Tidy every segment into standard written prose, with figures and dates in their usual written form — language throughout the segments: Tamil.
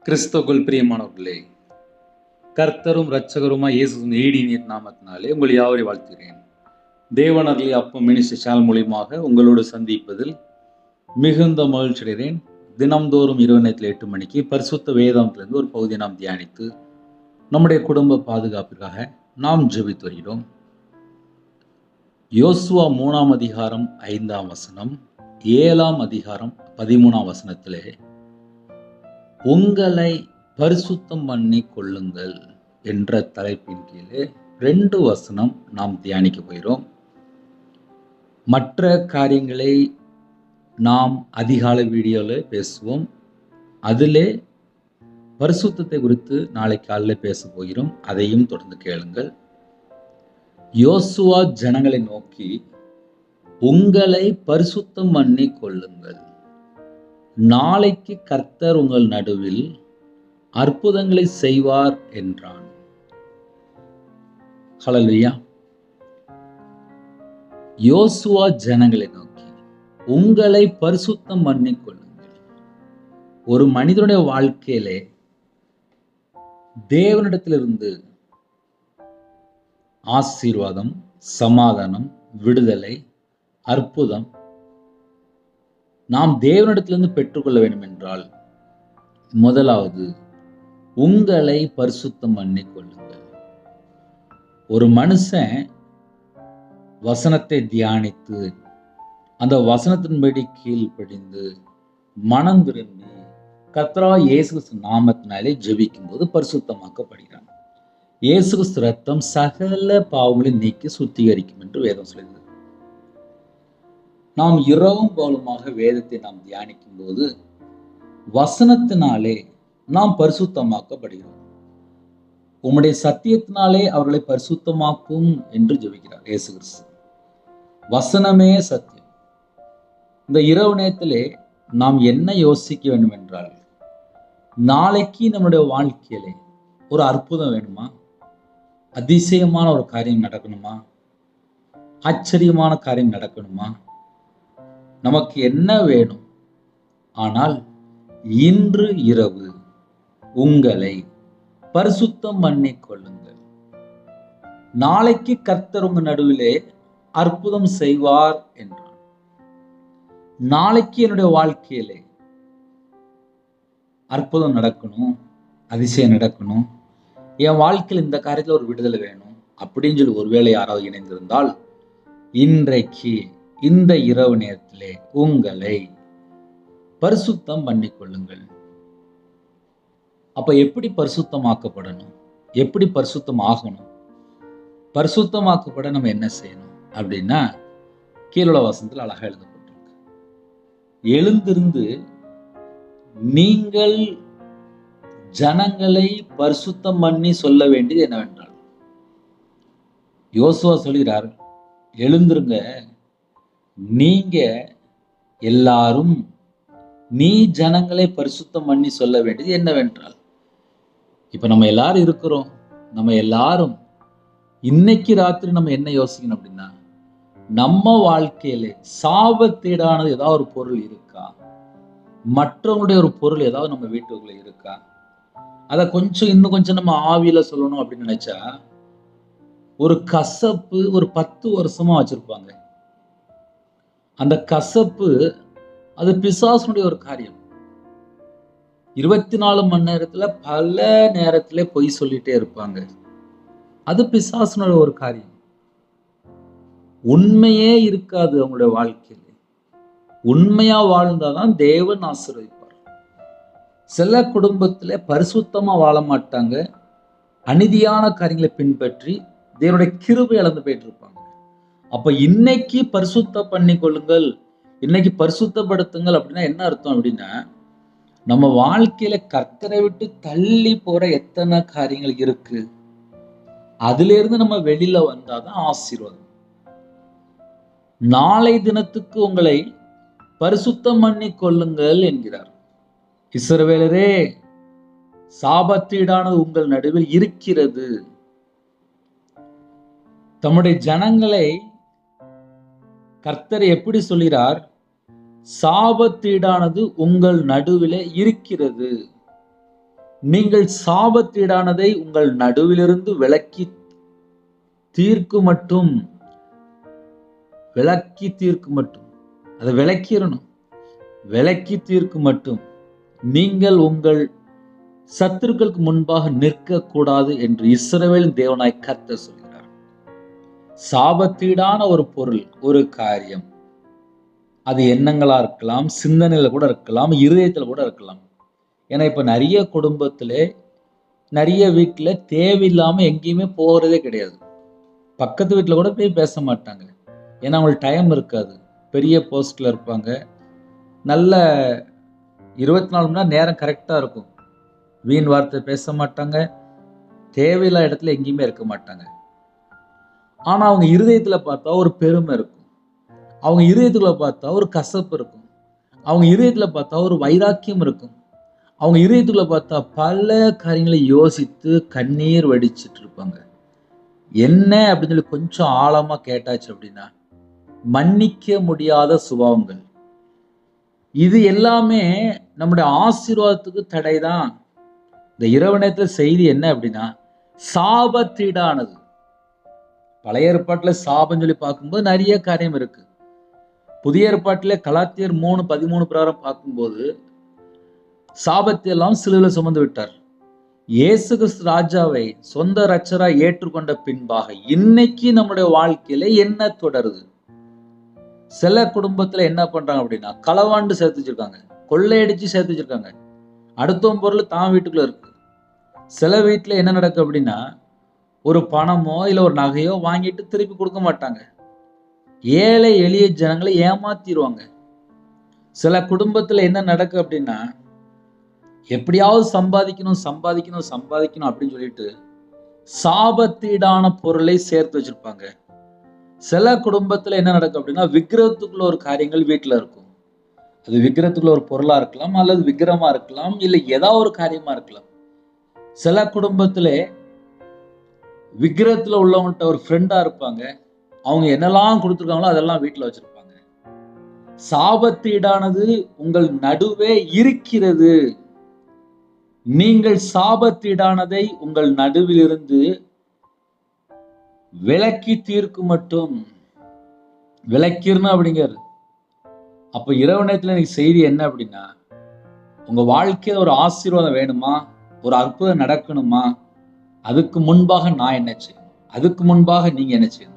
கிறிஸ்துவுக்குள் பிரியமானவர்களே, கர்த்தரும் இரட்சகருமாய் இயேசுவின் ஈடிய நாமத்தினாலே உங்கள் யாவரையும் வாழ்த்துகிறேன். தேவன் அருளிய அப்பம் மினிஸ்ட்ரி சேனல் மூலியமாக உங்களோடு சந்திப்பதில் மிகுந்த மகிழ்ச்சி அடைகிறேன். தினம்தோறும் இரவு நேரத்தில் 8 மணிக்கு பரிசுத்த வேதாந்தத்திலிருந்து ஒரு பகுதியை நாம் தியானித்து நம்முடைய குடும்ப பாதுகாப்பிற்காக நாம் ஜெபித்து வருகிறோம். யோசுவா 3ஆம் அதிகாரம் 5ஆம் வசனம், 7ஆம் அதிகாரம் 13ஆம் வசனத்திலே உங்களை பரிசுத்தம் பண்ணி கொள்ளுங்கள் என்ற தலைப்பின் கீழே 2 வசனம் நாம் தியானிக்க போகிறோம். மற்ற காரியங்களை நாம் அதிகாலை வீடியோவில் பேசுவோம். அதிலே பரிசுத்தத்தை குறித்து நாளை காலையில் பேச போகிறோம். அதையும் தொடர்ந்து கேளுங்கள். யோசுவா ஜனங்களை நோக்கி உங்களை பரிசுத்தம் பண்ணி கொள்ளுங்கள், நாளைக்கு கர்த்தர் உங்கள் நடுவில் அற்புதங்களை செய்வார் என்றான். ஹல்லேலூயா. யோசுவா ஜனங்களை நோக்கி உங்களை பரிசுத்தம் பண்ணி கொள்ளுங்கள். ஒரு மனிதனுடைய வாழ்க்கையிலே தேவனிடத்திலிருந்து ஆசீர்வாதம், சமாதானம், விடுதலை, அற்புதம் நாம் தேவனிடத்திலிருந்து பெற்றுக்கொள்ள வேண்டும் என்றால் முதலாவது உங்களை பரிசுத்தம் பண்ணி கொள்ளுங்கள். ஒரு மனுஷன் வசனத்தை தியானித்து அந்த வசனத்தின்படி கீழ்ப்படிந்து மனம் திரும்பி கர்த்தராகிய இயேசு கிறிஸ்து நாமத்தினாலே ஜெபிக்கும் போது பரிசுத்தமாக்கப்படுகிறான். இயேசு கிறிஸ்து ரத்தம் சகல பாவங்களை நீக்கி சுத்திகரிக்கும் என்று வேதம் சொல்லுகிறது. நாம் இரவும் பகலுமாக வேதத்தை நாம் தியானிக்கும் போது வசனத்தினாலே நாம் பரிசுத்தமாக்கப்படுகிறோம். உம்முடைய சத்தியத்தினாலே அவர்களை பரிசுத்தமாக்கும் என்று ஜெபிக்கிறார் இயேசு கிறிஸ்து. வசனமே சத்தியம். இந்த இரவு நேரத்திலே நாம் என்ன யோசிக்க வேண்டும் என்றால், நாளைக்கு நம்முடைய வாழ்க்கையிலே ஒரு அற்புதம் வேணுமா, அதிசயமான ஒரு காரியம் நடக்கணுமா, ஆச்சரியமான காரியம் நடக்கணுமா, நமக்கு என்ன வேணும்? ஆனால் இன்று இரவு உங்களை பரிசுத்தம் பண்ணி கொள்ளுங்கள், நாளைக்கு கர்த்தர் உங்கள் நடுவிலே அற்புதம் செய்வார் என்றார். நாளைக்கு என்னுடைய வாழ்க்கையிலே அற்புதம் நடக்கணும், அதிசயம் நடக்கணும், என் வாழ்க்கையில் இந்த காரியத்தில் ஒரு விடுதலை வேணும் அப்படின்னு சொல்லி ஒருவேளை யாராவது இணைந்திருந்தால் இன்றைக்கு இந்த இரவு நேரத்திலே உங்களை பரிசுத்தம் பண்ணி கொள்ளுங்கள். அப்ப எப்படி பரிசுத்தமாக்கப்படணும், எப்படி பரிசுத்தம் ஆகணும்? பரிசுத்தமாக்கப்பட நம்ம என்ன செய்யணும் அப்படின்னா, கீழுள்ள வசனத்தில் அழகா எழுதப்பட்டிருக்கு. எழுந்திருந்து நீங்கள் ஜனங்களை பரிசுத்தம் பண்ணி சொல்ல வேண்டியது என்னவென்றால், யோசுவா சொல்கிறார், எழுந்திருங்க, நீங்க எல்லாரும் நீ ஜனங்களை பரிசுத்தம் பண்ணி சொல்ல வேண்டியது என்னவென்றால், இப்ப நம்ம எல்லாரும் இருக்கிறோம். நம்ம எல்லாரும் இன்னைக்கு ராத்திரி நம்ம என்ன யோசிக்கணும் அப்படின்னா, நம்ம வாழ்க்கையில சாபத்தீடானது ஏதாவது ஒரு பொருள் இருக்கா, மற்றவங்களுடைய ஒரு பொருள் ஏதாவது நம்ம வீட்டுக்குள்ள இருக்கா, அதை இன்னும் கொஞ்சம் நம்ம ஆவியில சொல்லணும் அப்படின்னு நினைச்சா, ஒரு கசப்பு ஒரு 10 வருஷமா வச்சிருப்பாங்க. அந்த கசப்பு அது பிசாசுடைய ஒரு காரியம். 24 மணி நேரத்துல பல நேரத்திலே பொய் சொல்லிட்டே இருப்பாங்க. அது பிசாசுடைய ஒரு காரியம். உண்மையே இருக்காது அவங்களுடைய வாழ்க்கையில. உண்மையா வாழ்ந்தாதான் தேவன் ஆசீர்வதிப்பார். சில குடும்பத்திலே பரிசுத்தமா வாழ மாட்டாங்க. அநீதியான காரியங்களை பின்பற்றி தேவனுடைய கிருபை இழந்து போயிட்டு இருப்பாங்க. அப்ப இன்னைக்கு பரிசுத்தம் பண்ணி கொள்ளுங்கள், இன்னைக்கு பரிசுத்தப்படுத்துங்கள் அப்படின்னா என்ன அர்த்தம் அப்படின்னா, நம்ம வாழ்க்கையில கர்த்தரை விட்டு தள்ளி போற எத்தனை காரியங்கள் இருக்கு, அதுல இருந்து நம்ம வெளியில வந்தாதான் ஆசீர்வாதம். நாளை தினத்துக்கு உங்களை பரிசுத்தம் பண்ணி கொள்ளுங்கள் என்கிறார். இஸ்ரவேலரே, சாபத்தீடானது உங்கள் நடுவில் இருக்கிறது. தம்முடைய ஜனங்களை கர்த்தர் எப்படி சொல்கிறார்? சாபத்தீடானது உங்கள் நடுவிலே இருக்கிறது. நீங்கள் சாபத்தீடானதை உங்கள் நடுவிலிருந்து விலக்கி தீர்க்கும் மட்டும் அதை விலக்கிடணும். விலக்கி தீர்க்கும் மட்டும் நீங்கள் உங்கள் சத்துருக்களுக்கு முன்பாக நிற்க கூடாது என்று இஸ்ரவேலின் தேவனாய் கர்த்தர் சொல்கிறார். சாபத்தீடான ஒரு பொருள், ஒரு காரியம், அது எண்ணங்களா இருக்கலாம், சிந்தனையில கூட இருக்கலாம், இருதயத்துல கூட இருக்கலாம். ஏன்னா இப்ப நிறைய குடும்பத்திலே, நிறைய வீட்டுல தேவையில்லாம எங்கேயுமே போறதே கிடையாது. பக்கத்து வீட்டுல கூட போய் பேச மாட்டாங்க. ஏன்னா அவங்களுக்கு டைம் இருக்காது. பெரிய போஸ்ட்ல இருப்பாங்க. நல்ல 24 மணி நேரம் கரெக்டா இருக்கும். வீண் வார்த்தை பேச மாட்டாங்க. தேவையில்லாத இடத்துல எங்கேயுமே இருக்க மாட்டாங்க. ஆனா அவங்க இருதயத்துல பார்த்தா ஒரு பெருமை இருக்கும். அவங்க இருதயத்துல பார்த்தா ஒரு கசப்பு இருக்கும். அவங்க இருதயத்துல பார்த்தா ஒரு வைராக்கியம் இருக்கும். அவங்க இருதயத்துல பார்த்தா பல காரியங்களை யோசித்து கண்ணீர் வடிச்சிட்டு இருப்பாங்க. என்ன அப்படின்னு சொல்லி கொஞ்சம் ஆழமா கேட்டாச்சு அப்படின்னா, மன்னிக்க முடியாத சுபாவங்கள். இது எல்லாமே நம்முடைய ஆசீர்வாதத்துக்கு தடைதான். இந்த இரவு நேரத்துல செய்தி என்ன அப்படின்னா, சாபத்தீடானது. பழைய ஏற்பாட்டுல சாபம் சொல்லி பார்க்கும்போது நிறைய காரியம் இருக்கு. புதிய ஏற்பாட்டில கலாத்தியர் 3:13 பிரகாரம் பார்க்கும்போது சாபத்தை எல்லாம் சிலுவையில சுமந்து விட்டார். இயேசு கிறிஸ்து ராஜாவை சொந்த ரட்சகராய் ஏற்றுக்கொண்ட பின்பாக இன்னைக்கு நம்முடைய வாழ்க்கையில என்ன தொடருது? சில குடும்பத்துல என்ன பண்றாங்க அப்படின்னா, களவாண்டு சேர்த்து வச்சிருக்காங்க, கொள்ளையடிச்சு சேர்த்து வச்சிருக்காங்க, அடுத்தவன் பொருள் தான் வீட்டுக்குள்ள இருக்கு. சில வீட்டுல என்ன நடக்கு அப்படின்னா, ஒரு பணமோ இல்ல ஒரு நகையோ வாங்கிட்டு திருப்பி கொடுக்க மாட்டாங்க. ஏழை எளிய ஜனங்களை ஏமாத்திடுவாங்க. சில குடும்பத்துல என்ன நடக்கு அப்படின்னா, எப்படியாவது சம்பாதிக்கணும் அப்படின்னு சொல்லிட்டு சாபத்தீடான பொருளை சேர்த்து வச்சிருப்பாங்க. சில குடும்பத்துல என்ன நடக்கும் அப்படின்னா, விக்கிரகத்துக்குள்ள ஒரு காரியங்கள் வீட்டுல இருக்கும். அது விக்கிரகத்துக்குள்ள ஒரு பொருளா இருக்கலாம், அல்லது விக்கிரமா இருக்கலாம், இல்ல ஏதாவது ஒரு காரியமா இருக்கலாம். சில குடும்பத்துல விக்கிரகத்துல உள்ளவங்கள்ட்ட ஒரு ஃப்ரெண்டா இருப்பாங்க. அவங்க என்னெல்லாம் கொடுத்துருக்காங்களோ அதெல்லாம் வீட்டுல வச்சிருப்பாங்க. சாபத்தீடானது உங்கள் நடுவே இருக்கிறது. நீங்கள் சாபத்தீடானதை உங்கள் நடுவிலிருந்து விலக்கி தீர்க்கும் மட்டும். விலக்கிடணும் அப்படிங்கிறது. அப்ப இரவு நேரத்துல எனக்கு செய்தி என்ன அப்படின்னா, உங்க வாழ்க்கையில ஒரு ஆசீர்வாதம் வேணுமா, ஒரு அற்புதம் நடக்கணுமா, அதுக்கு முன்பாக நான் என்ன செய்யணும்? அதுக்கு முன்பாக நீங்க என்ன செய்யணும்?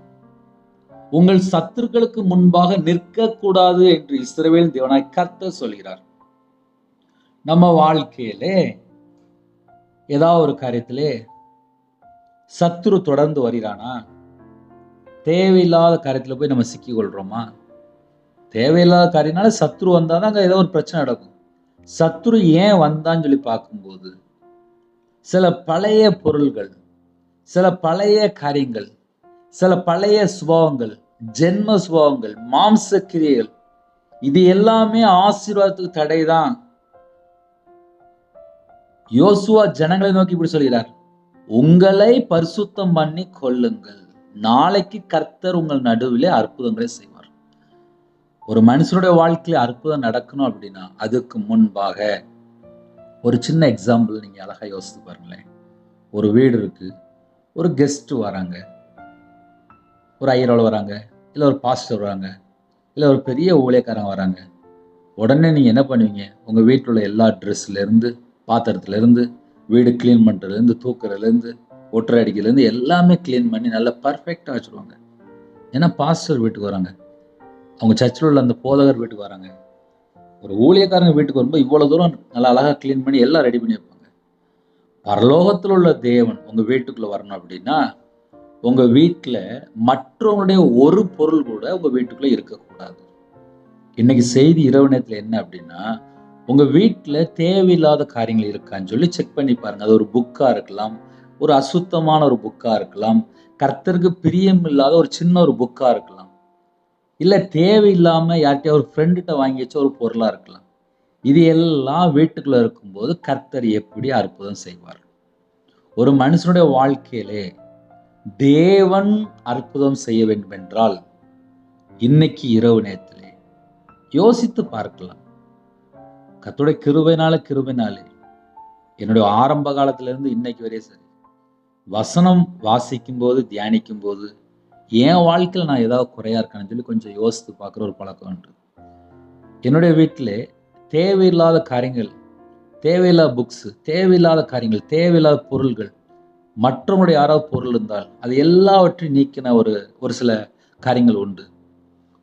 உங்கள் சத்துருக்களுக்கு முன்பாக நிற்க கூடாது என்று இஸ்ரவேல் தேவனாய் கர்த்தர் சொல்கிறார். நம்ம வாழ்க்கையிலே ஏதாவது ஒரு காரியத்திலே சத்துரு தொடர்ந்து வருகிறானா? தேவையில்லாத காரியத்துல போய் நம்ம சிக்கி கொள்றோமா? தேவையில்லாத காரியனால சத்துரு வந்தாதான் அங்க ஏதோ ஒரு பிரச்சனை நடக்கும். சத்துரு ஏன் வந்தான்னு சொல்லி பார்க்கும்போது, சில பழைய பொருள்கள், சில பழைய காரியங்கள், சில பழைய சுபாவங்கள், ஜென்ம சுபாவங்கள், மாம்ச கிரியைகள், இது எல்லாமே ஆசீர்வாதத்துக்கு தடைதான். யோசுவா ஜனங்களை நோக்கி இப்படி சொல்கிறார், உங்களை பரிசுத்தம் பண்ணி கொள்ளுங்கள், நாளைக்கு கர்த்தர் உங்கள் நடுவிலே அற்புதங்களை செய்வார். ஒரு மனுஷனுடைய வாழ்க்கையில அற்புதம் நடக்கணும் அப்படின்னா அதுக்கு முன்பாக ஒரு சின்ன எக்ஸாம்பிள் நீங்க அழகா யோசித்து பாருங்களேன். ஒரு வீடு இருக்கு, ஒரு கெஸ்ட் வராங்க, ஒரு ஐயரோட வராங்க, இல்ல ஒரு பாஸ்டர் வராங்க, இல்ல ஒரு பெரிய ஊழியக்காரங்க வராங்க. உடனே நீங்க என்ன பண்ணுவீங்க? உங்க வீட்டில் உள்ள எல்லா ட்ரெஸ்ல இருந்து, பாத்திரத்துல இருந்து, வீடு கிளீன் பண்றதுல இருந்து, தூக்குறதுல இருந்து, ஒற்றை அடிக்கல இருந்து எல்லாமே கிளீன் பண்ணி நல்லா பர்ஃபெக்டா வச்சிருவாங்க. ஏன்னா பாஸ்டர் வீட்டுக்கு வராங்க, அவங்க சர்ச்சில் உள்ள அந்த போதகர் வீட்டுக்கு வராங்க. ஒரு ஊழியக்காரங்க வீட்டுக்கு வரும்போது இவ்வளவு தூரம் நல்லா அழகா கிளீன் பண்ணி எல்லாம் ரெடி பண்ணி வைப்பாங்க. பரலோகத்தில் உள்ள தேவன் உங்க வீட்டுக்குள்ள வரணும் அப்படின்னா, உங்க வீட்டுல மற்றவங்களுடைய ஒரு பொருள் கூட உங்க வீட்டுக்குள்ள இருக்கக்கூடாது. இன்னைக்கு செய்தி இரவு நேரத்துல என்ன அப்படின்னா, உங்க வீட்டுல தேவையில்லாத காரியங்கள் இருக்கான்னு சொல்லி செக் பண்ணி பாருங்க. அது ஒரு புக்கா இருக்கலாம், ஒரு அசுத்தமான ஒரு புக்கா இருக்கலாம், கர்த்தருக்கு பிரியம் இல்லாத ஒரு சின்ன ஒரு புக்கா இருக்கலாம், இல்ல தேவையில்லாம யார்கிட்டயா ஒரு ஃப்ரெண்டுகிட்ட வாங்கி வச்ச ஒரு பொருளா இருக்கலாம். இது எல்லாம் வீட்டுக்குள்ள இருக்கும்போது கர்த்தர் எப்படி அற்புதம் செய்வார்? ஒரு மனுஷனுடைய வாழ்க்கையிலே தேவன் அற்புதம் செய்ய வேண்டும் என்றால் இன்னைக்கு இரவு நேரத்திலே யோசித்து பார்க்கலாம். கர்த்தருடைய கிருபையினாலே என்னுடைய ஆரம்ப காலத்திலிருந்து இன்னைக்கு வரையும் சரி, வசனம் வாசிக்கும் போது, தியானிக்கும் போது என் வாழ்க்கையில் நான் ஏதாவது குறையா இருக்கான்னு சொல்லி கொஞ்சம் யோசித்து பார்க்குற ஒரு பழக்கம் உண்டு. என்னுடைய வீட்டிலே தேவையில்லாத காரியங்கள், தேவையில்லாத புக்ஸ், தேவையில்லாத காரியங்கள், தேவையில்லாத பொருள்கள், மற்றவங்களுடைய யாராவது பொருள் இருந்தால் அது எல்லாவற்றையும் நீக்கின ஒரு ஒரு சில காரியங்கள் உண்டு.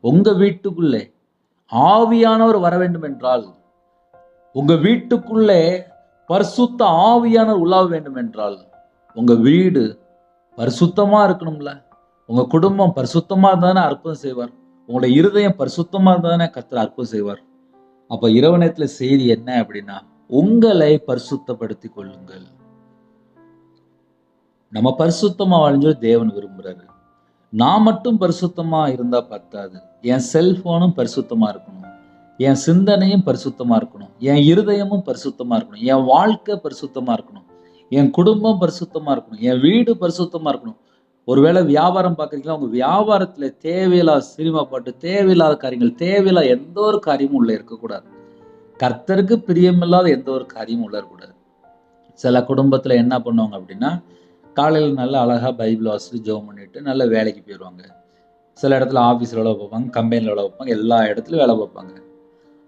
உங்க வீட்டுக்குள்ளே ஆவியானவர் வர வேண்டும் என்றால், உங்க வீட்டுக்குள்ளே பரிசுத்த ஆவியானவர் உலாவ வேண்டும் என்றால், உங்க வீடு பரிசுத்தமா இருக்கணும்ல. உங்க குடும்பம் பரிசுத்தமா இருந்தாதானே அற்புதம் செய்வார். உங்களுடைய இருதயம் பரிசுத்தமா இருந்தாதானே கர்த்தர் அற்புதம் செய்வார். அப்ப இரவு நேரத்துல செய்தி என்ன அப்படின்னா, உங்களை பரிசுத்தப்படுத்திக் கொள்ளுங்கள். நம்ம பரிசுத்தமா வாழ்ந்து தேவன் விரும்புறாரு. நான் மட்டும் பரிசுத்தமா இருந்தா பத்தாது. என் செல்போனும் பரிசுத்தமா இருக்கணும். என் சிந்தனையும் பரிசுத்தமா இருக்கணும். என் இருதயமும் பரிசுத்தமா இருக்கணும். என் வாழ்க்கை பரிசுத்தமா இருக்கணும். என் குடும்பம் பரிசுத்தமா இருக்கணும். என் வீடு பரிசுத்தமா இருக்கணும். ஒருவேளை வியாபாரம் பார்க்குறீங்களா, உங்க வியாபாரத்துல தேவையில்லாத சினிமா பாட்டு, தேவையில்லாத காரியங்கள், தேவையில்லாத எந்த ஒரு காரியமும் உள்ள இருக்கக்கூடாது. கர்த்தருக்கு பிரியமில்லாத எந்த ஒரு காரியமும் உள்ள இருக்கக்கூடாது. சில குடும்பத்துல என்ன பண்ணுவாங்க அப்படின்னா, காலையில நல்லா அழகா பைபிள் வாசிட்டு ஜெபம் பண்ணிட்டு நல்ல வேலைக்கு போயிடுவாங்க. சில இடத்துல ஆஃபீஸில் வேலை பார்ப்பாங்க, கம்பெனியில் வேலை பார்ப்பாங்க, எல்லா இடத்துலையும் வேலை பார்ப்பாங்க.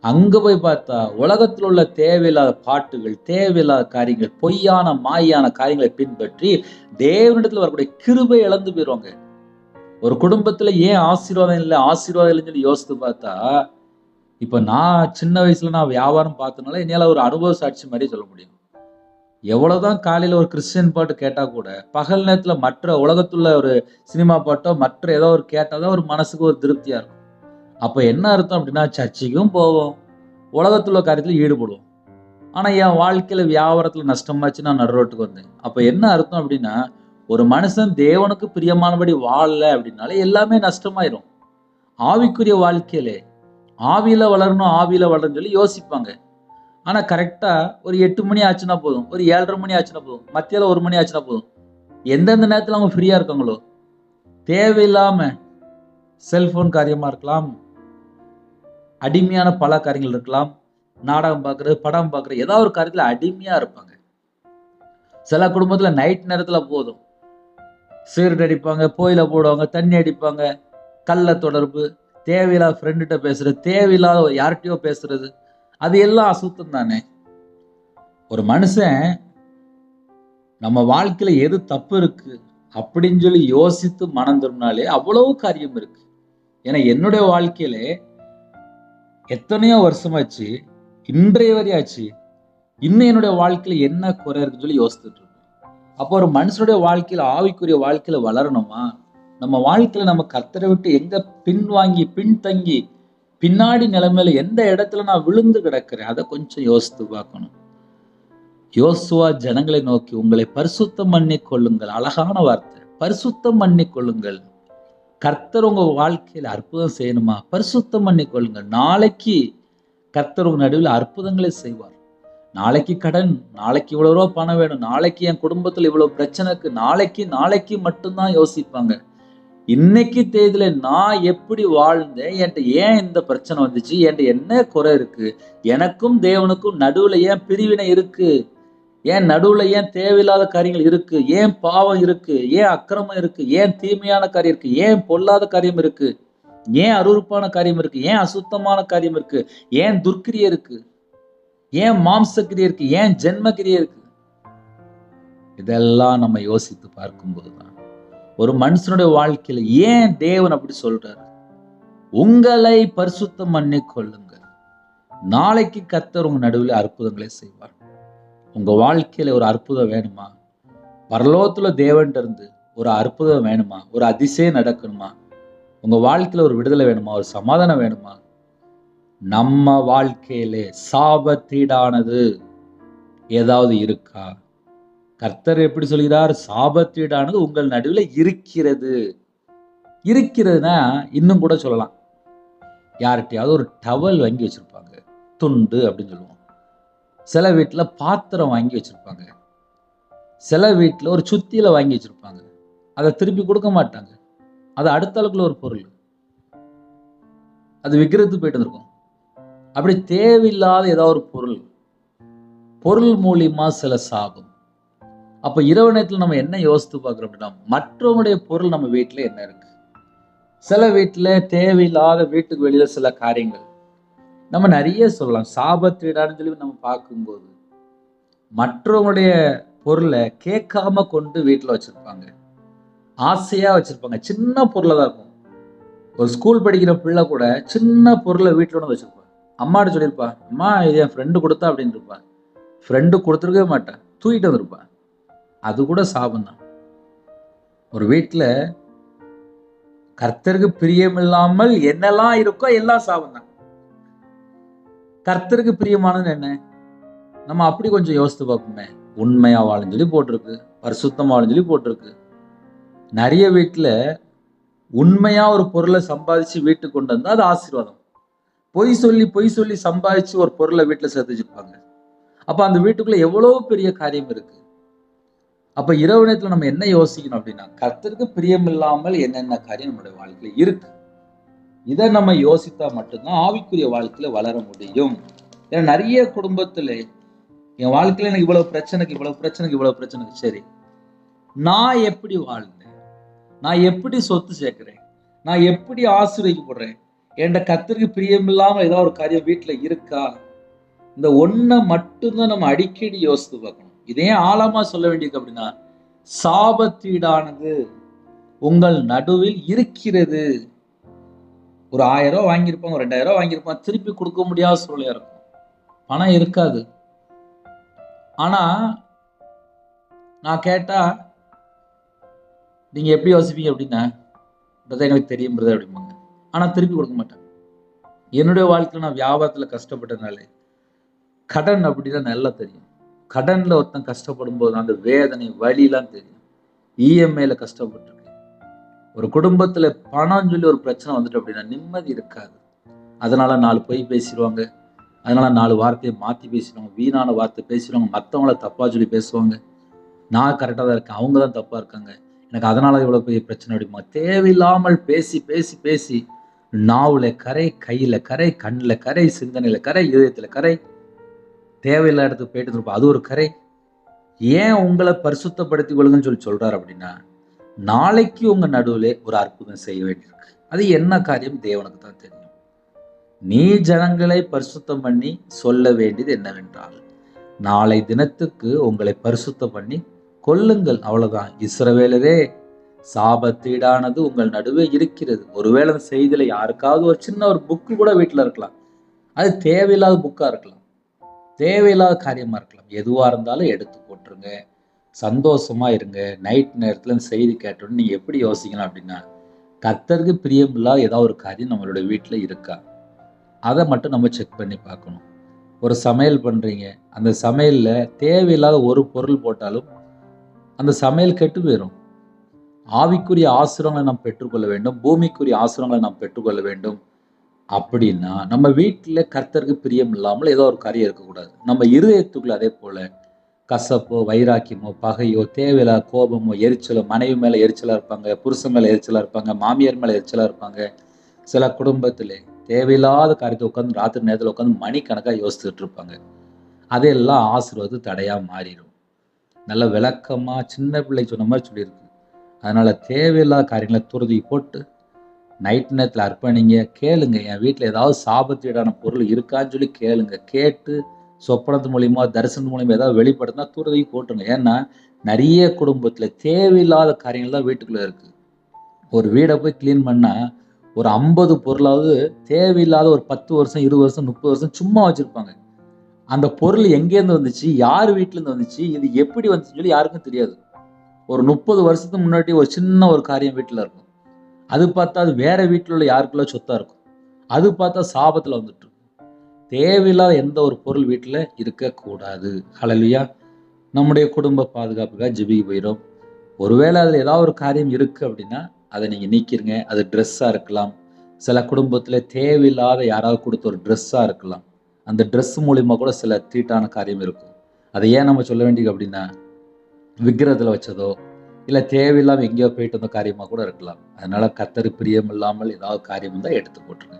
அங்க போய் பார்த்தா உலகத்தில் உள்ள தேவையில்லாத பாட்டுகள், தேவையில்லாத காரியங்கள், பொய்யான மாயான காரியங்களை பின்பற்றி தேவனிடத்தில் வரக்கூடிய கிருபை இழந்து போயிடுவாங்க. ஒரு குடும்பத்துல ஏன் ஆசீர்வாதம் இல்லை இல்லைன்னு சொல்லி யோசித்து பார்த்தா, இப்ப நான் சின்ன வயசுல நான் வியாபாரம் பார்த்தனால என்னால ஒரு அனுபவ சாட்சி மாதிரி சொல்ல முடியும். எவ்வளவுதான் காலையில ஒரு கிறிஸ்டியன் பாட்டு கேட்டா கூட பகல் நேரத்துல மற்ற உலகத்துல ஒரு சினிமா பாட்டோ மற்ற ஏதோ ஒரு கேட்டாதான் ஒரு மனசுக்கு ஒரு திருப்தியா இருக்கும். அப்ப என்ன அர்த்தம் அப்படின்னா, சர்ச்சைக்கும் போவோம், உலகத்துல காரியத்துல ஈடுபடுவோம். ஆனா என் வாழ்க்கையில வியாபாரத்துல நஷ்டமாச்சு, நான் நடுரோட்டுக்கு வந்தேன். அப்ப என்ன அர்த்தம் அப்படின்னா, ஒரு மனுஷன் தேவனுக்கு பிரியமானபடி வாழல அப்படின்னாலே எல்லாமே நஷ்டமாயிரும். ஆவிக்குரிய வாழ்க்கையிலே ஆவியில வளரணும், ஆவியில வளரணும்னு சொல்லி யோசிப்பாங்க. ஆனா கரெக்டா ஒரு 8 மணி ஆச்சுன்னா போதும், ஒரு 7:30 மணி ஆச்சுன்னா போதும், மத்தியால 1 மணி ஆச்சுன்னா போதும், எந்தெந்த நேரத்துல அவங்க ஃப்ரீயா இருக்காங்களோ தேவையில்லாம செல்போன் காரியமா இருக்கலாம், அடிமையான பல காரியங்கள் இருக்கலாம், நாடகம் பார்க்கறது, படம் பார்க்கறது, ஏதாவது ஒரு காரியத்துல அடிமையா இருப்பாங்க. சில குடும்பத்துல நைட் நேரத்துல போதும் சிகரெட் அடிப்பாங்க, புகையில போடுவாங்க, தண்ணி அடிப்பாங்க, கள்ள தொடர்பு, தேவையில்லாத ஃப்ரெண்டுகிட்ட பேசுறது, தேவையில்லாத யார்கிட்டயோ பேசுறது, அது எல்லாம் அசுத்தம் தானே. ஒரு மனுஷன் நம்ம வாழ்க்கையில எது தப்பு இருக்கு அப்படின்னு சொல்லி யோசித்து மனம் திரும்பினாலே அவ்வளவு காரியம் இருக்கு. ஏன்னா என்னுடைய வாழ்க்கையில எத்தனையோ வருஷமாச்சு, இன்றைய வரையாச்சு, இன்னும் என்னுடைய வாழ்க்கையில என்ன குறை இருக்குன்னு சொல்லி யோசித்துட்டு இருக்கேன். அப்போ ஒரு மனுஷனுடைய வாழ்க்கையில ஆவிக்குரிய வாழ்க்கையில வளரணுமா, நம்ம வாழ்க்கையில நம்ம கர்த்தரை விட்டு எங்க பின்வாங்கி பின்தங்கி பின்னாடி நிலைமையில எந்த இடத்துல நான் விழுந்து கிடக்கிறேன், அதை கொஞ்சம் யோசித்து பார்க்கணும். யோசுவா ஜனங்களை நோக்கி, உங்களை பரிசுத்தம் பண்ணி கொள்ளுங்கள். அழகான வார்த்தை, பரிசுத்தம் பண்ணி கொள்ளுங்கள். கர்த்தர் உங்க வாழ்க்கையில அற்புதம் செய்யணுமா, பரிசுத்தம் பண்ணி கொள்ளுங்கள். நாளைக்கு கர்த்தர் உங்க நடுவில் அற்புதங்களை செய்வார். நாளைக்கு கடன், நாளைக்கு இவ்வளவு ரூபா பணம் வேணும், நாளைக்கு என் குடும்பத்துல இவ்வளவு பிரச்சனைக்கு, நாளைக்கு மட்டும்தான் யோசிப்பாங்க. இன்னைக்கு தேதியில நான் எப்படி வாழ்ந்தேன், என்கிட்ட ஏன் இந்த பிரச்சனை வந்துச்சு, என்கிட்ட என்ன குறை இருக்கு, எனக்கும் தேவனுக்கும் நடுவுல ஏன் பிரிவினை இருக்கு, ஏன் நடுவுல ஏன் தேவையில்லாத காரியங்கள் இருக்கு, ஏன் பாவம் இருக்கு, ஏன் அக்கிரமம் இருக்கு, ஏன் தீமையான காரியம் இருக்கு, ஏன் பொல்லாத காரியம் இருக்கு, ஏன் அருவருப்பான காரியம் இருக்கு, ஏன் அசுத்தமான காரியம் இருக்கு, ஏன் துர்க்கிரியை இருக்கு, ஏன் மாம்சக்கிரியை இருக்கு, ஏன் ஜென்மக்கிரியை இருக்கு. இதெல்லாம் நம்ம யோசித்து பார்க்கும்போதுதான் ஒரு மனுஷனுடைய வாழ்க்கையில ஏன் தேவன் அப்படி சொல்றாரு, உங்களை பரிசுத்தம் பண்ணி கொள்ளுங்கள். நாளைக்கு கர்த்தர் உங்க நடுவில் அற்புதங்களை செய்வார். உங்க வாழ்க்கையில ஒரு அற்புதம் வேணுமா, பரலோகத்துல தேவன் இருந்து ஒரு அற்புதம் வேணுமா, ஒரு அதிசயம் நடக்கணுமா, உங்க வாழ்க்கையில ஒரு விடுதலை வேணுமா, ஒரு சமாதானம் வேணுமா, நம்ம வாழ்க்கையிலே சாபத்தீடானது ஏதாவது இருக்கா? கர்த்தர் எப்படி சொல்கிறார், சாபத்தீடானது உங்கள் நடுவில் இருக்கிறது. இருக்கிறதுனா இன்னும் கூட சொல்லலாம், யார்கிட்டயாவது ஒரு டவல் வாங்கி வச்சிருப்பாங்க, துண்டு அப்படின்னு சொல்லுவோம். சில வீட்டுல பாத்திரம் வாங்கி வச்சிருப்பாங்க, சில வீட்டுல ஒரு சுத்தியில வாங்கி வச்சிருப்பாங்க, அதை திருப்பி கொடுக்க மாட்டாங்க. அது அடுத்த அளவுக்குள்ள ஒரு பொருள், அது விற்கிறது போயிட்டு இருக்கும். அப்படி தேவையில்லாத ஏதாவது ஒரு பொருள் பொருள் மூலியமா சில சாபம். அப்ப இரவு நேரத்துல நம்ம என்ன யோசித்து பார்க்கிறோம் அப்படின்னா, மற்றவங்களுடைய பொருள் நம்ம வீட்டுல என்ன இருக்கு? சில வீட்டுல தேவையில்லாத வீட்டுக்கு வெளியில சில காரியங்கள் நம்ம நிறைய சொல்லலாம். சாபத்தீடான்னு சொல்லி நம்ம பார்க்கும்போது மற்றவங்களுடைய பொருளை கேட்காம கொண்டு வீட்டுல வச்சிருப்பாங்க. ஆசையா வச்சிருப்பாங்க. சின்ன பொருளை தான் இருக்கும். ஒரு ஸ்கூல் படிக்கிற பிள்ளை கூட சின்ன பொருளை வீட்டுல ஒன்று வச்சிருப்பா. அம்மாட்ட சொல்லியிருப்பா, அம்மா இது என் ஃப்ரெண்டு கொடுத்தா அப்படின்னு இருப்பா. ஃப்ரெண்டு கொடுத்துருக்கவே மாட்டேன், தூக்கிட்டு வந்திருப்பா. அது கூட சாபம் தான். ஒரு வீட்டுல கர்த்தருக்கு பிரியமில்லாமல் என்னெல்லாம் இருக்கோ எல்லாம் சாபம் தான். கர்த்தருக்கு பிரியமானது என்ன? நம்ம அப்படி கொஞ்சம் யோசித்து பார்ப்போமே. உண்மையா வாழும் சொல்லி போட்டிருக்கு, பரிசுத்தமா வாழும் சொல்லி போட்டிருக்கு. நிறைய வீட்டுல உண்மையா ஒரு பொருளை சம்பாதிச்சு வீட்டுக்கு கொண்டு வந்தா அது ஆசீர்வாதம். பொய் சொல்லி சம்பாதிச்சு ஒரு பொருளை வீட்டுல சேர்த்து வச்சிருப்பாங்க. அப்ப அந்த வீட்டுக்குள்ள எவ்வளவு பெரிய காரியம் இருக்கு. அப்ப இரவு நேரத்துல நம்ம என்ன யோசிக்கணும் அப்படின்னா, கர்த்தருக்கு பிரியம் இல்லாமல் என்னென்ன காரியம் நம்மளுடைய வாழ்க்கையில இருக்கு. இதை நம்ம யோசித்தா மட்டும்தான் ஆவிக்குரிய வாழ்க்கையில வளர முடியும். ஏன்னா நிறைய குடும்பத்துல என் வாழ்க்கையில எனக்கு இவ்வளவு பிரச்சனைக்கு சரி, நான் எப்படி வாழ்ந்தேன், நான் எப்படி சொத்து சேர்க்கிறேன், நான் எப்படி ஆசீர்வதிக்கப்படுறேன், என்கிட்ட கர்த்தருக்கு பிரியம் இல்லாம ஏதாவது ஒரு காரியம் வீட்டுல இருக்கா? இந்த ஒன்றை மட்டும்தான் நம்ம அடிக்கடி யோசித்து பார்க்கணும். இதே ஆழமா சொல்ல வேண்டியது அப்படின்னா, சாபத்தீடானது உங்கள் நடுவில் இருக்கிறது. ஒரு 1000 ரூபாய் வாங்கியிருப்பாங்க, ஒரு 2000 ரூபாய் வாங்கியிருப்பாங்க, திருப்பி கொடுக்க முடியாத சூழ்நிலையா இருக்கும். பணம் இருக்காது. ஆனா நான் கேட்டா நீங்க எப்படி யோசிப்பீங்க அப்படின்னா, எங்களுக்கு தெரியும் பிரதர் அப்படிம்பாங்க. ஆனா திருப்பி கொடுக்க மாட்டாங்க. என்னுடைய வாழ்க்கையில நான் வியாபாரத்துல கஷ்டப்பட்டதுனால கடன் அப்படின்னா நல்லா தெரியும். கடன்ல ஒருத்தன் கஷ்டப்படும் போது அந்த வேதனை வலிலாம் தெரியும். இஎம்ஐல கஷ்டப்பட்டிருக்கேன். ஒரு குடும்பத்துல பணம் சொல்லி ஒரு பிரச்சனை வந்துட்டு அப்படின்னா நிம்மதி இருக்காது. அதனால 4 பொய் பேசிடுவாங்க, அதனால 4 வார்த்தையை மாத்தி பேசிடுவாங்க, வீணான வார்த்தை பேசிடுவாங்க, மற்றவங்கள தப்பா சொல்லி பேசுவாங்க. நான் கரெக்டாக தான் இருக்கேன், அவங்க தான் தப்பா இருக்காங்க, எனக்கு அதனால இவ்வளவு பெரிய பிரச்சனை அப்படிமா. தேவையில்லாமல் பேசி பேசி பேசி நாவுல கரை, கையில கரை, கண்ணுல கரை, சிந்தனையில கரை, இதயத்துல கரை, தேவையில்லாத இடத்துக்கு போயிட்டு இருப்போம், அது ஒரு கரை. ஏன் உங்களை பரிசுத்தப்படுத்திக் கொள்ளுங்கன்னு சொல்லி சொல்றாரு அப்படின்னா, நாளைக்கு உங்க நடுவில் ஒரு அற்புதம் செய்ய வேண்டியிருக்கு. அது என்ன காரியம் தேவனுக்கு தான் தெரியும். நீ ஜனங்களை பரிசுத்தம் பண்ணி சொல்ல வேண்டியது என்னவென்றால், நாளை தினத்துக்கு உங்களை பரிசுத்தம் பண்ணி கொள்ளுங்கள், அவ்வளவுதான். இஸ்ரவேலரே, சாபத்தீடானது உங்கள் நடுவே இருக்கிறது. ஒருவேளை அந்த செய்தியில யாருக்காவது ஒரு சின்ன ஒரு புக்கு கூட வீட்டுல இருக்கலாம். அது தேவையில்லாத புக்கா இருக்கலாம், தேவையில்லாத காரியமா இருக்கலாம். எதுவா இருந்தாலும் எடுத்து போட்டுருங்க, சந்தோஷமா இருங்க. நைட் நேரத்துல செய்தி கேட்டோன்னு நீங்க எப்படி யோசிக்கணும் அப்படின்னா, கர்த்தருக்கு பிரியமில்லாத ஏதாவது ஒரு காரியம் நம்மளோட வீட்டுல இருக்கா, அதை மட்டும் நம்ம செக் பண்ணி பார்க்கணும். ஒரு சமையல் பண்றீங்க, அந்த சமையல்ல தேவையில்லாத ஒரு பொருள் போட்டாலும் அந்த சமையல் கெட்டு போயிடும். ஆவிக்குரிய ஆசீர்வாதங்களை நாம் பெற்றுக்கொள்ள வேண்டும், பூமிக்குரிய ஆசீர்வாதங்களை நாம் பெற்றுக்கொள்ள வேண்டும். அப்படின்னா நம்ம வீட்டுல கர்த்தருக்கு பிரியம் இல்லாமல் ஏதோ ஒரு காரியம் இருக்கக்கூடாது. நம்ம இருதயத்துக்குள்ள அதே போல கசப்போ, வைராக்கியமோ, பகையோ, தேவையில்லாத கோபமோ, எரிச்சலோ, மனைவி மேல எரிச்சலா இருப்பாங்க, புருஷன் மேல எரிச்சலா இருப்பாங்க, மாமியார் மேல எரிச்சலா இருப்பாங்க. சில குடும்பத்திலே தேவையில்லாத காரியத்தை உட்காந்து ராத்திரி நேரத்தில் உட்காந்து மணிக்கணக்காக யோசிச்சுட்டு இருப்பாங்க. அதையெல்லாம் ஆசீர்வாதம் தடையா மாறிடும். நல்ல விளக்கமா சின்ன பிள்ளை சொன்ன மாதிரி சொல்லியிருக்கு. அதனால தேவையில்லாத காரியங்களை துருதி போட்டு நைட் நேரத்தில் அர்ப்பணிங்க, கேளுங்க. என் வீட்டில் ஏதாவது சாபத்தீடான பொருள் இருக்கான்னு சொல்லி கேளுங்க. கேட்டு சொப்பனத்து மூலியமா, தரிசனம் மூலியமா ஏதாவது வெளிப்படுத்தினா துருதி போட்டுங்க. ஏன்னா நிறைய குடும்பத்தில் தேவையில்லாத காரியங்கள் தான் வீட்டுக்குள்ள இருக்கு. ஒரு வீடை போய் கிளீன் பண்ணா ஒரு 50 பொருளாவது தேவையில்லாத ஒரு 10 வருஷம், 20 வருஷம், 30 வருஷம் சும்மா வச்சிருப்பாங்க. அந்த பொருள் எங்கேருந்து வந்துச்சு, யார் வீட்டிலேருந்து வந்துச்சு, இது எப்படி வந்துச்சுன்னு சொல்லி யாருக்கும் தெரியாது. ஒரு 30 வருஷத்துக்கு முன்னாடி ஒரு சின்ன ஒரு காரியம் வீட்டில் இருக்கும். அது பார்த்தா அது வேற வீட்டில் உள்ள யாருக்குள்ள சொத்தா இருக்கும். அது பார்த்தா சாபத்தில் வந்துட்டு இருக்கும். தேவையில்லாத எந்த ஒரு பொருள் வீட்டில் இருக்கக்கூடாது. ஹல்லேலூயா. நம்முடைய குடும்ப பாதுகாப்புக்காக ஜெபிக்க போயிடும். ஒருவேளை அதில் ஏதாவது ஒரு காரியம் இருக்கு அப்படின்னா அதை நீங்கள் நீக்கிருங்க. அது ட்ரெஸ்ஸாக இருக்கலாம். சில குடும்பத்தில் தேவையில்லாத யாராவது கொடுத்த ஒரு ட்ரெஸ்ஸாக இருக்கலாம். அந்த ட்ரெஸ் மூலிமா கூட சில தீட்டான காரியம் இருக்கும். அதை ஏன் நம்ம சொல்ல வேண்டியது அப்படின்னா, விக்கிரகத்தில் வச்சதோ இல்லை தேவையில்லாமல் எங்கேயோ போயிட்டு வந்த காரியமாக கூட இருக்கலாம். அதனால கர்த்தருக்கு பிரியம் இல்லாமல் ஏதாவது காரியம் இருந்தால் எடுத்து போட்டுருங்க.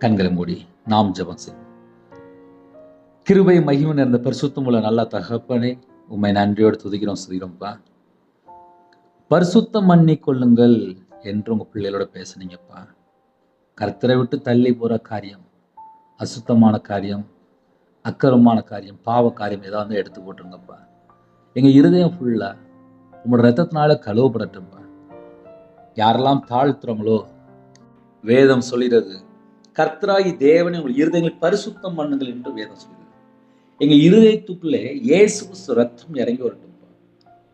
கண்களை மூடி நாம் ஜெபம் செய்வோம். கிருபை மகிமை நிறைந்த பரிசுத்தம் உள்ள நல்ல தகப்பனே, உம்மை நன்றியோடு துதிக்கிறோம் சொல்கிறோம்ப்பா. பரிசுத்தம் பண்ணி கொள்ளுங்கள் என்று உங்க பிள்ளைகளோட பேசுனீங்கப்பா. கர்த்தரை விட்டு தள்ளி போற காரியம், அசுத்தமான காரியம், அக்கிரமமான காரியம், பாவ காரியம் ஏதாவது எடுத்து போட்டுருங்கப்பா. எங்க இருதயம் ஃபுல்லா உங்களோட ரத்தத்தினால கழுவப்படட்டும்ப்பா. யாரெல்லாம் தாழ்த்துறோங்களோ, வேதம் சொல்கிறது கர்த்தராகி தேவனை உங்கள் இருதயங்களை பரிசுத்தம் பண்ணுங்கள் என்று வேதம் சொல்கிறது. எங்க இருதயத்துக்குள்ளே இயேசு கிறிஸ்து ரத்தம் இறங்கி வரட்டும்ப்பா.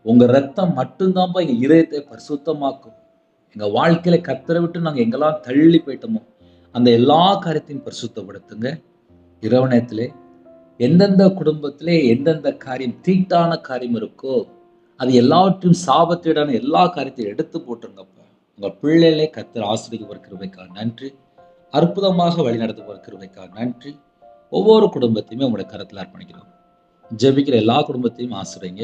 உங்க ரத்தம் மட்டும்தான்ப்பா எங்க இருதயத்தை பரிசுத்தமாக்கும். எங்க வாழ்க்கையில கர்த்தரை விட்டு நாங்க எங்கெல்லாம் தள்ளி போயிட்டோமோ அந்த எல்லா காரியத்தையும் பரிசுத்தப்படுத்துங்க. இரவு நேரத்திலே எந்தெந்த குடும்பத்திலே எந்தெந்த காரியம் தீட்டான காரியம் இருக்கோ அது எல்லாவற்றையும் சாபத்தீடான எல்லா காரியத்தையும் எடுத்து போட்டுருங்கப்பா. உங்க பிள்ளைகளே கர்த்தர் ஆசீர்வதிக்க கிருபைக்காக நன்றி. அற்புதமாக வழிநடத்த போற கிருபைக்காக நன்றி. ஒவ்வொரு குடும்பத்தையுமே உங்களுடைய கரத்தில் அர்ப்பணிக்கிறோம். ஜெபிக்கிற எல்லா குடும்பத்தையும் ஆசிரியங்க.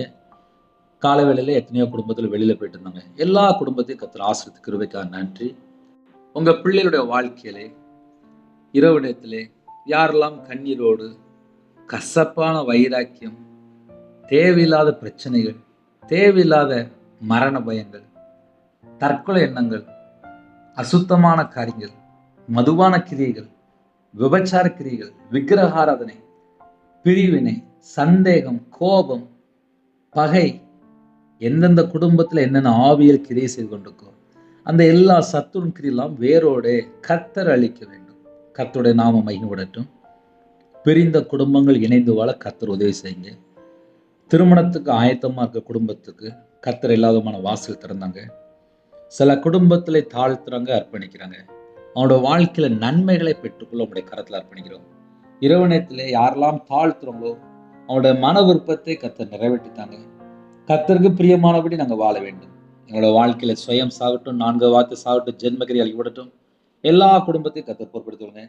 காலை வேளையில எத்தனையோ குடும்பத்தில் வெளியில போயிட்டு இருந்தாங்க. எல்லா குடும்பத்தையும் கர்த்தர் ஆசீர்வதித்த கிருபைக்காக நன்றி. உங்க பிள்ளைகளுடைய வாழ்க்கையிலே இரவு நேரத்திலே யாரெல்லாம் கண்ணீரோடு, கசப்பான வைராக்கியம், தேவையில்லாத பிரச்சனைகள், தேவையில்லாத மரண பயங்கள், தற்கொலை எண்ணங்கள், அசுத்தமான காரியங்கள், மதுவான கிரியைகள், விபச்சார கிரியைகள், விக்கிரகாராதனை, பிரிவினை, சந்தேகம், கோபம், பகை, எந்தெந்த குடும்பத்தில் என்னென்ன ஆவியல் கிரியை செய்து கொண்டிருக்கோ அந்த எல்லா சத்துருன் கிரியெல்லாம் வேரோடு கர்த்தர் அழிக்க வேண்டும். கர்த்தருடைய நாமம் மகிமைப்படட்டும். பிரிந்த குடும்பங்கள் இணைந்து வாழ கர்த்தர் உதவி செய்யுங்க. திருமணத்துக்கு ஆயத்தமா இருக்க குடும்பத்துக்கு கர்த்தர் இல்லாதமான வாசல் திறந்தாங்க. சில குடும்பத்திலே தாழ்த்துறாங்க, அர்ப்பணிக்கிறாங்க. அவனோட வாழ்க்கையில நன்மைகளை பெற்றுக்கொள்ள உங்களுடைய கரத்தில் அர்ப்பணிக்கிறோம். இரவு நேரத்திலே யாரெல்லாம் தாழ்த்துறோங்களோ அவனுடைய மன விருப்பத்தை கர்த்தர் நிறைவேற்றித்தாங்க. கர்த்தருக்கு பிரியமானபடி நாங்கள் வாழ வேண்டும். எங்களோட வாழ்க்கையில சுயம் சாகட்டும், 4 வார்த்தை சாகட்டும், ஜென்மகிரி அழிவிடட்டும். எல்லா குடும்பத்தையும் கர்த்தர் பொறுப்படுத்துவாங்க.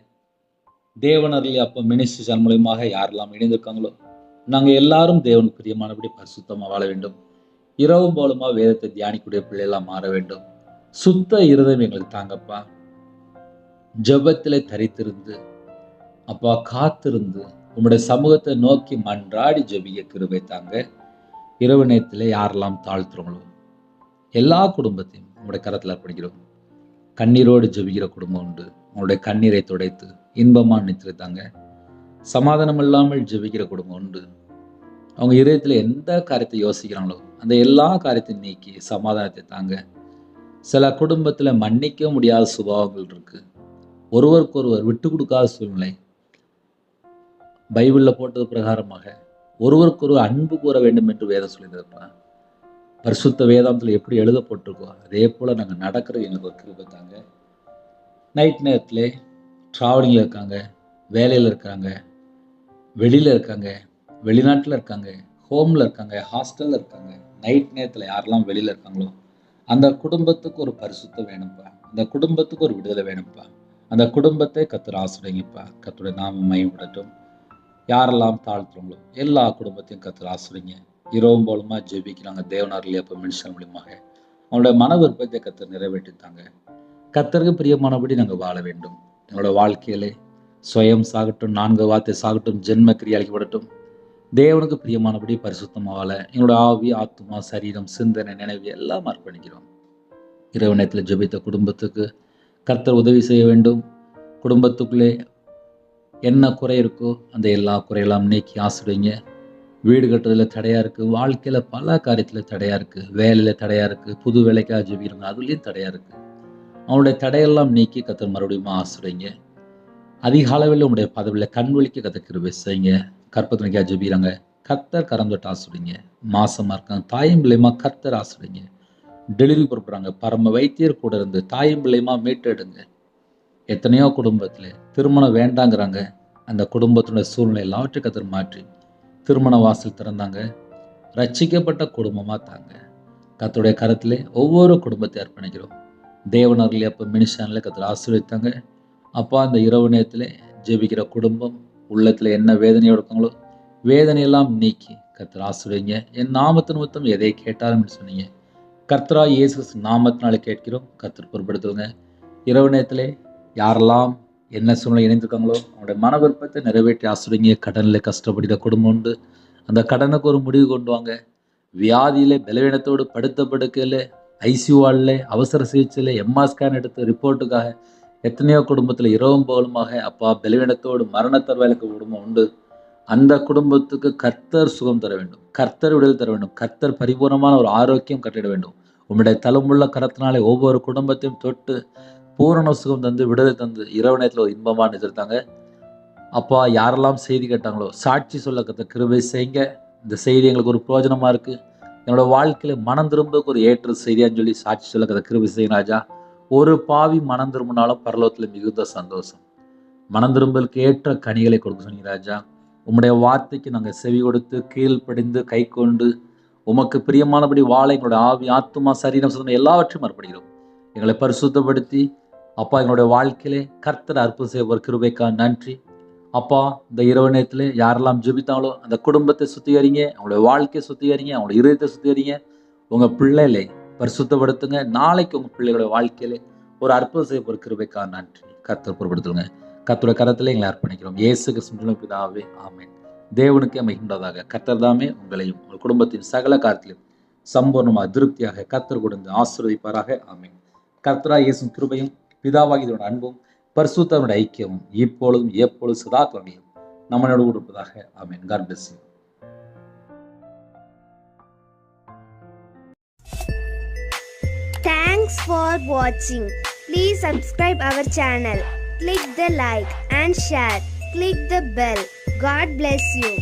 தேவனர்லி அப்போ மினிஸ்ட்ரி மூலமாக யாரெல்லாம் இணைந்திருக்காங்களோ நாங்கள் எல்லாரும் தேவனுக்கு பிரியமானபடி பரிசுத்தமாக வாழ வேண்டும். இரவும் போலுமா வேதத்தை தியானிக்கூடிய பிள்ளைகளாக மாற வேண்டும். சுத்த இருதயம் எங்களுக்கு தாங்கப்பா. ஜெபத்திலே தரித்திருந்து அப்பா காத்திருந்து உங்களுடைய சமூகத்தை நோக்கி மன்றாடி ஜெபிக்க கிருபை தாங்க. இரவு நேரத்தில் யாரெல்லாம் தாழ்த்துறோங்களோ எல்லா குடும்பத்தையும் உங்களுடைய கரத்தில் அர்ப்பணிக்கிறோம். கண்ணீரோடு ஜெபிக்கிற குடும்பம் உண்டு. உங்களுடைய கண்ணீரை துடைத்து இன்பமா நிறுத்தாங்க. சமாதானம் இல்லாமல் ஜெபிக்கிற குடும்பம் உண்டு. அவங்க இதயத்தில் எந்த காரியத்தை யோசிக்கிறாங்களோ அந்த எல்லா காரியத்தையும் நீக்கி சமாதானத்தை தாங்க. சில குடும்பத்தில் மன்னிக்க முடியாத சுபாவங்கள் இருக்கு. ஒருவருக்கொருவர் விட்டு கொடுக்காத சூழ்நிலை. பைபிளில் போட்டது பிரகாரமாக ஒருவருக்கொருவர் அன்பு கூற வேண்டும் என்று வேதம் சொல்லியிருக்கிறோம். பரிசுத்த வேதாந்தத்தில் எப்படி எழுதப்பட்டிருக்கோ அதே போல் நாங்கள் நடக்கிறது எங்களுக்கு ஒரு கிருபை தாங்க. நைட் நேரத்தில் ட்ராவலிங்கில் இருக்காங்க, வேலையில் இருக்காங்க, வெளியில் இருக்காங்க, வெளிநாட்டில் இருக்காங்க, ஹோமில் இருக்காங்க, ஹாஸ்டலில் இருக்காங்க. நைட் நேரத்தில் யாரெல்லாம் வெளியில் இருக்காங்களோ அந்த குடும்பத்துக்கு ஒரு பரிசுத்தம் வேணும்ப்பா. அந்த குடும்பத்துக்கு ஒரு விடுதலை வேணும்ப்பா. அந்த குடும்பத்தை கர்த்தர் ஆசீர்வதிங்கப்பா. கர்த்தருடைய நாமம் மகிமைப்படட்டும். யாரெல்லாம் தாழ்த்துறோங்களோ எல்லா குடும்பத்தையும் கர்த்தர் ஆசீர்வதிங்க. இரவும் போலுமா ஜெபிக்கிறாங்க. தேவனாரிலே அப்போ மனுஷன் மூலியமாக அவங்களுடைய மன விருப்பத்தை கர்த்தர் நிறைவேற்றித்தாங்க. கர்த்தருக்கு பிரியமானபடி நாங்கள் வாழ வேண்டும். எங்களோட வாழ்க்கையிலே சுயம் சாகட்டும், 4 வார்த்தை சாகட்டும், ஜென்ம கிரியை அழிக்கப்படட்டும். தேவனுக்கு பிரியமானபடி பரிசுத்தமாக வாழ எங்களோட ஆவி, ஆத்துமா, சரீரம், சிந்தனை, நினைவு எல்லாம் அர்ப்பணிக்கிறோம். இரவு நேரத்தில் ஜெபித்த குடும்பத்துக்கு கர்த்தர் உதவி செய்ய வேண்டும். குடும்பத்துக்குள்ளே என்ன குறை இருக்கோ அந்த எல்லா குறையெல்லாம் நீக்கி ஆசிரியங்க. வீடு கட்டுறதுல தடையா இருக்கு, வாழ்க்கையில பல காரியத்துல தடையா இருக்கு, வேலையில தடையா இருக்கு, புது வேலைக்காக ஜெபிக்கிறாங்க அதுலயும் தடையா இருக்கு. அவனுடைய தடையெல்லாம் நீக்கி கர்த்தர் மறுபடியும் ஆசிரியங்க. அதிக அளவில் உங்களுடைய பதவியில் கண்வழிக்க கர்த்தர் கிருபை செய்யுங்க. கற்பத்தினைக்காக ஜெபிக்கிறாங்க, கர்த்தர் கரந்தொட்டு ஆசிரியங்க. மாசமா இருக்காங்க, தாயும் பிள்ளைமா கர்த்தர் ஆசிரியங்க. டெலிவரி பொறுப்புறாங்க, பரம வைத்தியர் கூட இருந்து தாயும் பிள்ளைமா மீட்டெடுங்க. எத்தனையோ குடும்பத்தில் திருமணம் வேண்டாங்கிறாங்க. அந்த குடும்பத்தினுடைய சூழ்நிலை எல்லாவற்றையும் கர்த்தர் மாற்றி திருமண வாசல் திறந்தாங்க. ரட்சிக்கப்பட்ட குடும்பமாக தாங்க. கர்த்தருடைய கரத்திலே ஒவ்வொரு குடும்பத்தை அர்ப்பணிக்கிறோம். தேவனர்களை அப்போ மினிஷானில் கர்த்தர் ஆசீர்வதித்தாங்க. அப்பா அந்த இரவு நேரத்தில் ஜெபிக்கிற குடும்பம் உள்ளத்தில் என்ன வேதனையோடு இருக்காங்களோ வேதனையெல்லாம் நீக்கி கர்த்தர் ஆசீர்வதிங்க. என் நாமத்தின் நிமித்தம் எதை கேட்டாலும் சொன்னீங்க. கர்த்தராகிய இயேசு நாமத்தினால கேட்கிறோம். கர்த்தர் பொறுப்படுத்துவங்க. இரவு நேரத்தில் யாரெல்லாம் என்ன சூழ்நிலை இணைந்திருக்காங்களோ அவங்களுடைய மன விருப்பத்தை நிறைவேற்றி ஆசிரியங்க. கடனில் கஷ்டப்படுகிற குடும்பம் உண்டு, அந்த கடனுக்கு ஒரு முடிவு கொண்டு வாங்க. வியாதியிலே பலவீனத்தோடு படுத்த படுக்கையில், ஐசியூவாலில், அவசர சிகிச்சையில், எம்ஆர் ஸ்கேன் எடுத்த ரிப்போர்ட்டுக்காக எத்தனையோ குடும்பத்தில் இரவும் பகலுமாக அப்பா பலவீனத்தோடு மரண தருவாயிலுக்கு குடும்பம் உண்டு. அந்த குடும்பத்துக்கு கர்த்தர் சுகம் தர வேண்டும், கர்த்தர் விடுதலை தர வேண்டும், கர்த்தர் பரிபூர்ணமான ஒரு ஆரோக்கியம் கட்டிட வேண்டும். உம்முடைய தலமுள்ள கரத்தினாலே ஒவ்வொரு குடும்பத்தையும் தொட்டு பூரண சுகம் தந்து விடுதலை தந்து இரவு நேரத்தில் ஒரு இன்பமான எதிர்த்தாங்க. அப்பா யாரெல்லாம் செய்தி கேட்டாங்களோ சாட்சி சொல்ல கத்த கிருபை செய்யுங்க. இந்த செய்தி எங்களுக்கு ஒரு பிரயோஜனமாக இருக்குது, என்னோட வாழ்க்கையில் மனம் திரும்பக்கு ஒரு ஏற்ற செய்தியான்னு சொல்லி சாட்சி சொல்ல கத்த கிருபை செய்யும் ராஜா. ஒரு பாவி மனம் திரும்பினாலும் பரலோகத்தில் மிகுந்த சந்தோஷம். மனம் திரும்பலுக்கு ஏற்ற கனிகளை கொடுக்க சொன்னீங்க ராஜா. உம்முடைய வார்த்தைக்கு நாங்கள் செவி கொடுத்து கீழ்ப்படிந்து கை கொண்டு உமக்கு பிரியமானபடி வாழ எங்களுடைய ஆவி ஆத்துமா சரீரம் சொன்ன எல்லாவற்றையும் அர்ப்பணிக்கிறோம். எங்களை பரிசுத்தப்படுத்தி அப்பா எங்களுடைய வாழ்க்கையிலே கர்த்தர் அற்புதம் செய்ய கிருபைக்கா நன்றி. அப்பா இந்த இரவு நேரத்தில் யாரெல்லாம் ஜெபித்தாங்களோ அந்த குடும்பத்தை சுத்திகரிங்க, அவங்களுடைய வாழ்க்கையை சுத்திகரிங்க, அவங்களுடைய இதயத்தை சுத்திகரிங்க. உங்கள் பிள்ளைகளை பரிசுத்தப்படுத்துங்க. நாளைக்கு உங்கள் பிள்ளைகளுடைய வாழ்க்கையிலே ஒரு அற்புதம் செய்ய கிருபைக்கா நன்றி. கர்த்தர் பொறுப்படுத்துங்க. கர்த்தருடைய கரத்தில் எங்களை அர்ப்பணிக்கிறோம். இயேசு கிறிஸ்துவின் பிதாவே ஆமென். தேவனுக்கே மகிழ்ந்ததாக. கர்த்தர் தாமே உங்களையும் உங்கள் குடும்பத்தின் சகல காரியத்திலும் சம்பூர்ணமாக திருப்தியாக கர்த்தர் கொடுத்து ஆசீர்வதிப்பாராக. ஆமென். கர்த்தராகிய இயேசு கிருபையும் பிதாவாகிய இதோட அன்பும் பரிசுத்தருடைய ஐக்கியமும் இப்பொழுதும் எப்பொழுதும் சதா காலங்களிலும் நம்மளோடு இருப்பதாக. ஆமென். God bless you. Thanks for watching. Please subscribe our channel. Click the like and share. Click the bell. God bless you.